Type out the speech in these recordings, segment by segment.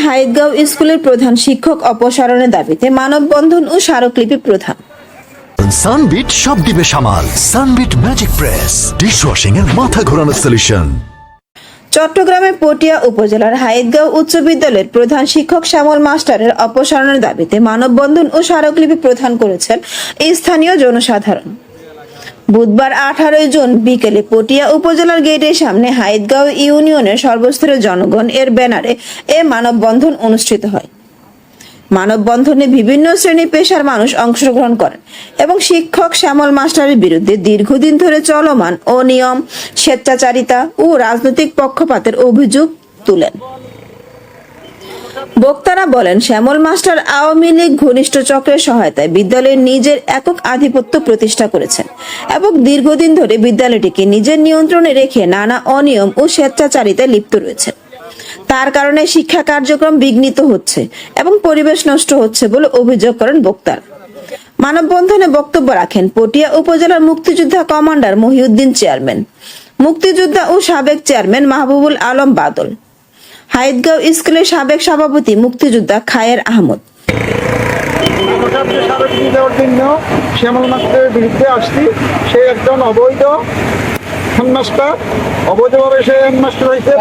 হাইদগাঁও স্কুলের প্রধান শিক্ষক অপসারণের দাবিতে মানববন্ধন ও স্মারকলিপি প্রদান। সানবিট সব দিবে সামাল। সানবিট ম্যাজিক প্রেস ডিশওয়াশিং এর মাথা ঘোরানো সলিউশন। চট্টগ্রামের পটিয়া উপজেলার হাইদগাঁও উচ্চ বিদ্যালয়ের প্রধান শিক্ষক শ্যামল মাস্টারের অপসারণের দাবিতে মানববন্ধন ও স্মারকলিপি প্রদান করেছেন স্থানীয় জনসাধারণ। বুধবার 18 জুন বিকেলে পটিয়া উপজেলার গেটের সামনে হাইদগাঁও ইউনিয়নের সর্বস্তরের জনগণ এর ব্যানারে এ মানববন্ধন অনুষ্ঠিত হয়। মানববন্ধনে বিভিন্ন শ্রেণী পেশার মানুষ অংশগ্রহণ করেন এবং শিক্ষক শ্যামল মাস্টারের বিরুদ্ধে দীর্ঘদিন ধরে চলমান অনিয়ম, স্বেচ্ছাচারিতা ও রাজনৈতিক পক্ষপাতের অভিযোগ তুলেন। বক্তারা বলেন, শ্যামল মাস্টার আওয়ামী লীগ ঘনিষ্ঠ চক্রের সহায়তায় বিদ্যালয়ের নিজের একক আধিপত্য প্রতিষ্ঠা করেছেন এবং দীর্ঘদিন ধরে বিদ্যালয়টিকে নিজের নিয়ন্ত্রণে রেখে নানা অনিয়ম ও স্বেচ্ছাচারিতায় লিপ্ত রয়েছেন। তার কারণে শিক্ষা কার্যক্রম বিঘ্নিত হচ্ছে এবং পরিবেশ নষ্ট হচ্ছে বলে অভিযোগ করেন বক্তারা। মানববন্ধনে বক্তব্য রাখেন পটিয়া উপজেলার মুক্তিযোদ্ধা কমান্ডার মহিউদ্দিন চেয়ারম্যান, মুক্তিযোদ্ধা ও সাবেক চেয়ারম্যান মাহবুবুল আলম বাদল, হাইদগাঁও স্কুলের সাবেক সভাপতি মুক্তিযোদ্ধা খায়ের আহমদ। শ্যামল মাস্টারের বিরুদ্ধে আসছি। সে একজন অবৈধ হেডমাস্টার, অবৈধভাবে সে হেডমাস্টার হয়েছে।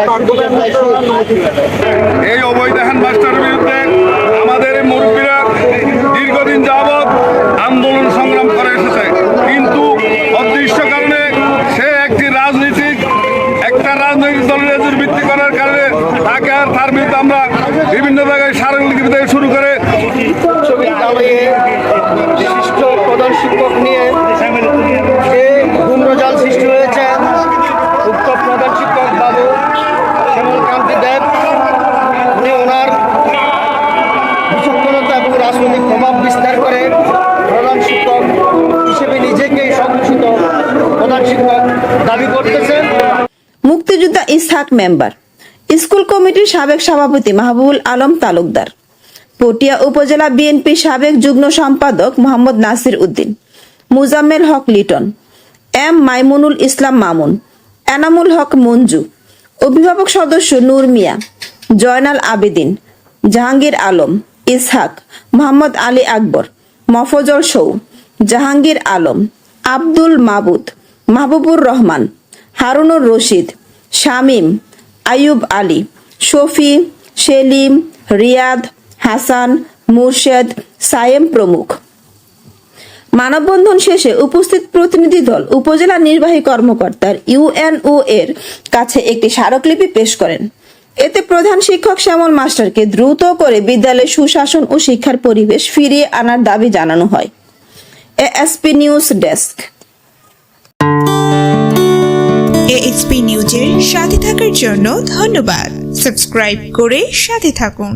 এই অবৈধ হেডমাস্টারের বিরুদ্ধে আমাদের মুরব্বীরা দীর্ঘদিন যাবৎ আন্দোলন সংগ্রাম করে এসেছে, কিন্তু অদৃশ্য কারণে সে একটা রাজনৈতিক দলের ভিত্তি করার কারণে তাকে আর তার বিরুদ্ধে আমরা বিভিন্ন জায়গায় স্মারকলিপি থেকে শুরু করে বিশ্ববিদ্যালয়ে বিশিষ্ট প্রধান শিক্ষক নিয়ে যে গুণজাল সৃষ্টি হয়েছে, উক্ত প্রধান শিক্ষক বাবু শ্যামল কান্তি দেব, উনি ওনার বিচক্ষণতা এবং রাজনৈতিক প্রভাব বিস্তার করে প্রধান শিক্ষক হিসেবে নিজেকে সংঘোষিত প্রধান শিক্ষক দাবি করতেছেন। মুক্তিযোদ্ধা ইসহাক মেম্বার, স্কুল কমিটির সাবেক সভাপতি মাহবুবুল আলম তালুকদার, পটিয়া উপজেলা বিএনপির সাবেক যুগ্ম সম্পাদক মোহাম্মদ নাসির উদ্দিন, মুজাম্মেল হক লিটন, এম মাইমুনুল ইসলাম মামুন, এনামুল হক মঞ্জু, অভিভাবক সদস্য নূর মিয়া, জয়নাল আবেদিন, জাহাঙ্গীর আলম, ইসহাক, মোহাম্মদ আলী আকবর, মফজল সৌ, জাহাঙ্গীর আলম, আব্দুল মাবুদ, মাহবুবুর রহমান, হারুনুর রশিদ, শামীম, আইয়ুব আলী, শফি, সেলিম, রিয়াদ, হাসান, মুর্শেদ, সায়েম প্রমুখ। মানববন্ধন শেষে উপস্থিত প্রতিনিধি দল উপজেলা নির্বাহী কর্মকর্তার ইউএনও এর কাছে একটি স্মারকলিপি পেশ করেন। এতে প্রধান শিক্ষক শ্যামল মাস্টারকে দ্রুত করে বিদ্যালয়ে সুশাসন ও শিক্ষার পরিবেশ ফিরিয়ে আনার দাবি জানানো হয়। ASP news desk. এএসপি নিউজের সাথে থাকার জন্য ধন্যবাদ। সাবস্ক্রাইব করে সাথে থাকুন।